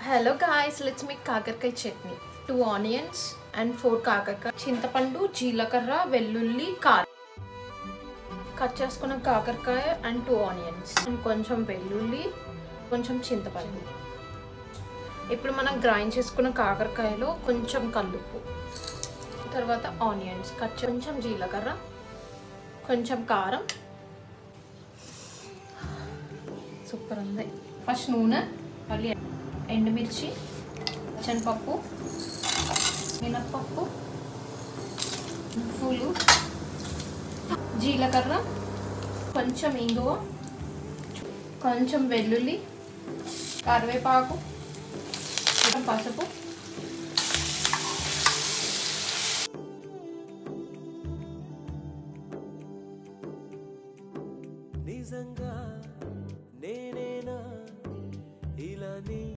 Hello guys, let's make కాకరకాయ chutney. 2 onions and 4 కాకరకాయ, చింతపండు, జీలకర్ర, వెల్లుల్లి, కారం. కట్ చేసుకున్న కాకరకాయ and 2 onions and కొంచెం వెల్లుల్లి, కొంచెం చింతపండు. ఇప్పుడు మనం గ్రైండ్ చేసుకున్న కాకరకాయలో కొంచెం కల్లుప్పు, తర్వాత ఆనియన్స్ కట్, కొంచెం జీలకర్ర, కొంచెం కారం. సూపర్ ఉంది. ఫస్ట్ నూనె, మళ్ళీ ఎండుమిర్చి, శనగపప్పు, మినప్పప్పు, పువ్వులు, జీలకర్ర, కొంచెం ఇంగువ, కొంచెం వెల్లుల్లి, కరివేపాకు, పసుపు,